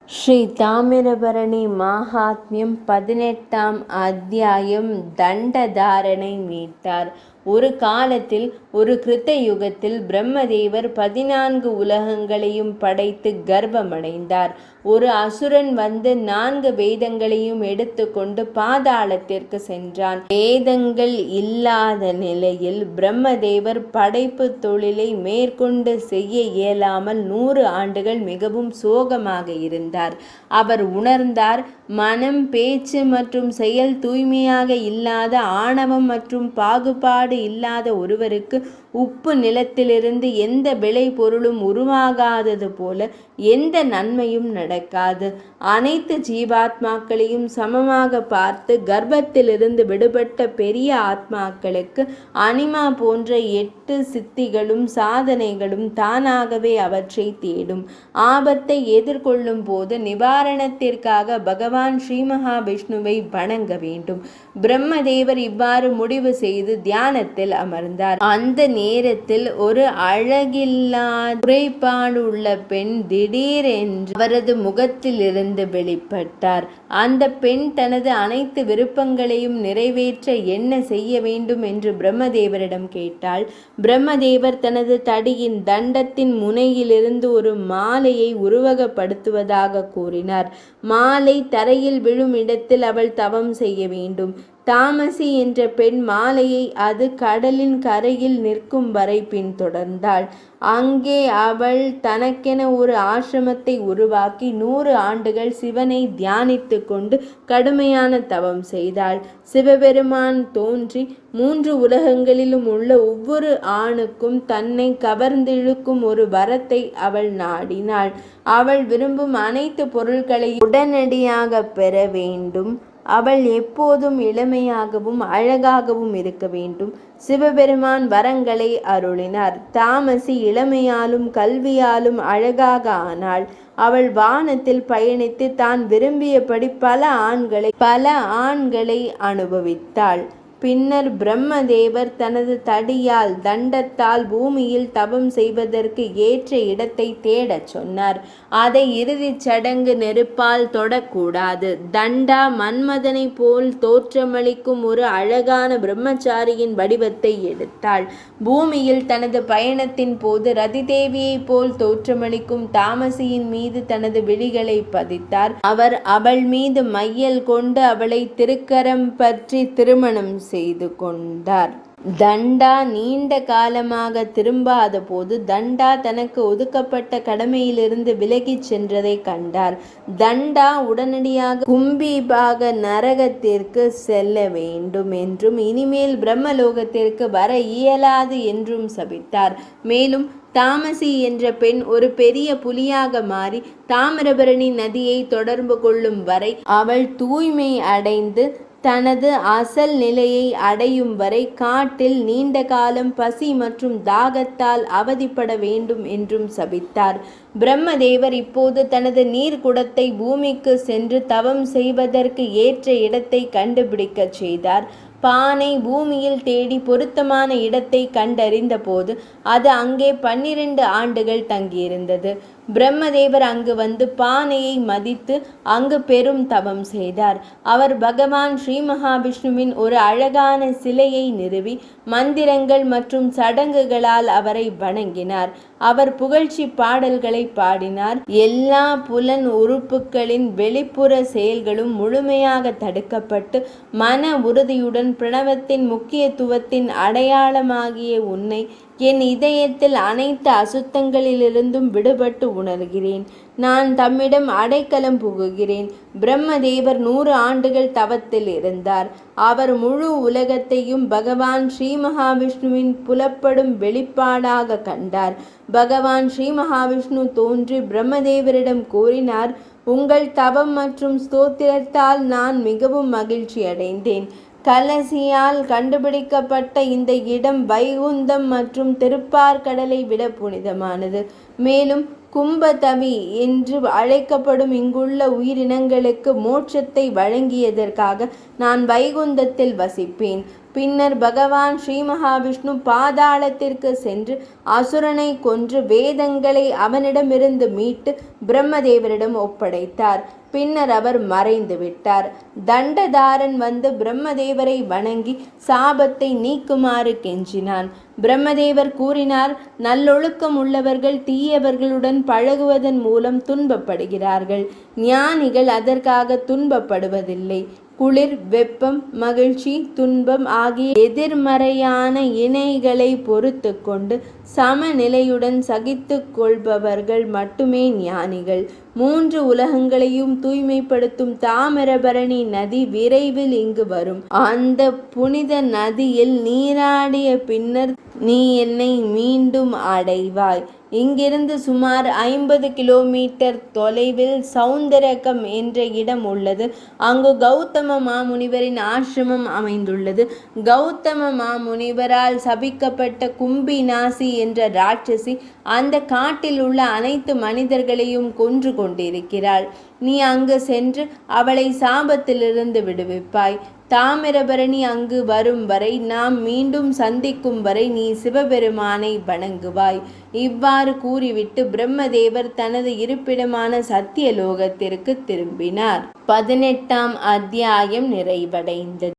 ஸ்ரீ தாமிரபரணி மாஹாத்மியம் 18ஆம் அத்தியாயம். தண்டதாரணை மீட்டார். ஒரு காலத்தில், ஒரு கிருத்த யுகத்தில் பிரம்மதேவர் 14 உலகங்களையும் படைத்து கர்ப்பமடைந்தார். ஒரு அசுரன் வந்து 4 வேதங்களையும் எடுத்துக்கொண்டு பாதாளத்திற்கு சென்றான். வேதங்கள் இல்லாத நிலையில் பிரம்மதேவர் படைப்பு தொழிலை மேற்கொண்டு செய்ய இயலாமல் 100 ஆண்டுகள் மிகவும் சோகமாக இருந்தார். அவர் உணர்ந்தார், மனம், பேச்சு மற்றும் செயல் தூய்மையாக இல்லாத, ஆணவம் மற்றும் பாகுபாடு இல்லாத ஒருவருக்கு உப்பு நிலத்திலிருந்து எந்த விளை பொருளும் உருவாகாதது போல எந்த நன்மையும் நடக்காது. அனைத்து ஜீவாத்மாக்களையும் சமமாக பார்த்து கர்ப்பத்திலிருந்து விடுபட்ட பெரிய ஆத்மாக்களுக்கு அனிமா போன்ற 8 சித்திகளும் சாதனைகளும் தானாகவே அவற்றை தேடும். ஆபத்தை எதிர்கொள்ளும் போது நிவாரணத்திற்காக பகவான் ஸ்ரீ மகாவிஷ்ணுவை வணங்க வேண்டும். பிரம்மதேவர் இவ்வாறு முடிவு செய்து தியானத்தில் அமர்ந்தார். அந்த நேரத்தில் ஒரு அழகில்லாத குறைபாடுள்ள பெண் திடீரென்று அவரது முகத்திலிருந்து வெளிப்பட்டார். அந்த பெண் தனது அனைத்து விருப்பங்களையும் நிறைவேற்ற என்ன செய்ய வேண்டும் என்று பிரம்மதேவரிடம் கேட்டாள். பிரம்மதேவர் தனது தடியின் தண்டத்தின் முனையிலிருந்து ஒரு மாலையை உருவகப்படுத்துவதாக கூறினார். மாலை தரையில் விழும் இடத்தில் அவள் தவம் செய்ய வேண்டும். தாமசி என்ற பெண் மாலையை அது கடலின் கரையில் நிற்கும் வரை பின்தொடர்ந்தாள். அங்கே அவள் தனக்கென ஒரு ஆசிரமத்தை உருவாக்கி 100 ஆண்டுகள் சிவனை தியானித்து கொண்டு கடுமையான தவம் செய்தாள். சிவபெருமான் தோன்றி 3 உலகங்களிலும் உள்ள ஒவ்வொரு ஆணுக்கும் தன்னை கவர்ந்திழுக்கும் ஒரு வரத்தை அவள் நாடினாள். அவள் விரும்பும் அனைத்து பொருட்களை உடனடியாக பெற வேண்டும். அவள் எப்போதும் இளமையாகவும் அழகாகவும் இருக்க வேண்டும். சிவபெருமான் வரங்களை அருளினார். தாமசி இளமையாலும் கல்வியாலும் அழகாக ஆனாள். அவள் வானத்தில் பயணித்து தான் விரும்பியபடி பல ஆண்களை அனுபவித்தாள். பின்னர் பிரம்மதேவர் தனது தடியால் தண்டத்தால் பூமியில் தவம் செய்வதற்கு ஏற்ற இடத்தை தேடச் சொன்னார். அதை இறுதிச் சடங்கு நெருப்பால் தொடக்கூடாது. தண்டா மன்மதனை போல் தோற்றமளிக்கும் ஒரு அழகான பிரம்மச்சாரியின் வடிவத்தை எடுத்தாள். பூமியில் தனது பயணத்தின் போது ரதிதேவியை போல் தோற்றமளிக்கும் தாமசியின் மீது தனது விழிகளை பதித்தார். அவர் அவள் மீது மையல் கொண்டு அவளை திருக்கரம் பற்றி திருமணம் செய்து கொண்டார். தண்டா நீண்ட காலமாக திரும்பாத போது தண்டா தனக்கு ஒதுக்கப்பட்ட கடமையிலிருந்து விலகிச் சென்றதை கண்டார். தண்டா உடனடியாக கும்பிபாக நரகத்திற்கு செல்ல வேண்டும் என்றும் இனிமேல் பிரம்மலோகத்திற்கு வர இயலாது என்றும் சபித்தார். மேலும் தாமசி என்ற பெண் ஒரு பெரிய புலியாக மாறி தாமிரபரணி நதியை தொடர்பு கொள்ளும் வரை அவள் தூய்மை அடைந்து தனது அசல் நிலையை அடையும் வரை காட்டில் நீண்ட காலம் பசி மற்றும் தாகத்தால் அவதிப்பட வேண்டும் என்றும் சபித்தார். பிரம்மதேவர் இப்போது தனது நீர்க்குடத்தை பூமிக்கு சென்று தவம் செய்வதற்கு ஏற்ற இடத்தை கண்டுபிடிக்கச் செய்தார். பானை பூமியில் தேடி பொருத்தமான இடத்தை கண்டறிந்த போது அது அங்கே 12 ஆண்டுகள் தங்கியிருந்தது. பிரம்மதேவர் அங்கு வந்து பானையை மதித்து அங்கு பெரும் தவம் செய்தார். அவர் பகவான் ஸ்ரீ மகாவிஷ்ணுவின் ஒரு அழகான சிலையை நிறுவி மந்திரங்கள் மற்றும் சடங்குகளால் அவரை வணங்கினார். அவர் புகழ்ச்சி பாடல்களை பாடினார். எல்லா புலன் உறுப்புகளின் வெளிப்புற செயல்களும் முழுமையாக தடுக்கப்பட்டு மன உறுதியுடன் பிரணவத்தின் முக்கியத்துவத்தின் அடையாளமாகிய உன்னை என் இதயத்தில் அனைத்து அசுத்தங்களிலிருந்தும் விடுபட்டு உணர்கிறேன். நான் தம்மிடம் அடைக்கலம் புகுகிறேன். பிரம்மதேவர் 100 ஆண்டுகள் தவத்தில் இருந்தார். அவர் முழு உலகத்தையும் பகவான் ஸ்ரீ மகாவிஷ்ணுவின் புலப்படும் வெளிப்பாடாக கண்டார். பகவான் ஸ்ரீ மகாவிஷ்ணு தோன்றி பிரம்மதேவரிடம் கூறினார், உங்கள் தவம் மற்றும் ஸ்தோத்திரத்தால் நான் மிகவும் மகிழ்ச்சி அடைந்தேன். கலசியால் கண்டுபிடிக்கப்பட்ட இந்த இடம் வைகுந்தம் மற்றும் திருப்பார்கடலை விட புனிதமானது. மேலும் கும்பதவி என்று அழைக்கப்படும் இங்குள்ள உயிரினங்களுக்கு மோட்சத்தை வழங்கியதற்காக நான் வைகுந்தத்தில் வசிப்பேன். பின்னர் பகவான் ஸ்ரீ மகாவிஷ்ணு பாதாளத்திற்கு சென்று அசுரனை கொன்று வேதங்களை அவனிடமிருந்து மீட்டு பிரம்மதேவரிடம் ஒப்படைத்தார். பின்னர் அவர் மறைந்து விட்டார். தண்டதாரன் வந்து பிரம்மதேவரை வணங்கி சாபத்தை நீக்குமாறு கெஞ்சினான். பிரம்மதேவர் கூறினார், நல்லொழுக்கம் உள்ளவர்கள் தீயவர்களுடன் பழகுவதன் மூலம் துன்பப்படுகிறார்கள். ஞானிகள் அதற்காக துன்பப்படுவதில்லை. குளிர், வெப்பம், மகிழ்ச்சி, துன்பம் ஆகிய எதிர்மறையான இணைகளை பொறுத்து கொண்டு சமநிலையுடன் சகித்து கொள்பவர்கள் மட்டுமே ஞானிகள். 3 உலகங்களையும் தூய்மைப்படுத்தும் தாமிரபரணி நதி விரைவில் இங்கு வரும். அந்த புனித நதியில் நீராடிய பின்னர் நீ என்னை மீண்டும் அடைவாய். இங்கிருந்து சுமார் 50 கிலோமீட்டர் தொலைவில் சௌந்தரகம் என்ற இடம் உள்ளது. அங்கு கௌதம மாமுனிவரின் ஆசிரமம் அமைந்துள்ளது. கௌதம மாமுனிவரால் சபிக்கப்பட்ட கும்பிநாசி என்ற ராட்சசி அந்த காட்டில் உள்ள அனைத்து மனிதர்களையும் கொன்று கொண்டிருக்கிறாள். நீ அங்கு சென்று அவளை சாபத்திலிருந்து விடுவிப்பாய். தாமிரபரணி அங்கு வரும் வரை, நாம் மீண்டும் சந்திக்கும் வரை நீ சிவபெருமானை வணங்குவாய். இவ்வாறு கூறிவிட்டு பிரம்மதேவர் தனது இருப்பிடமான சத்தியலோகத்திற்கு திரும்பினார். 18ஆம் அத்தியாயம் நிறைவடைந்தது.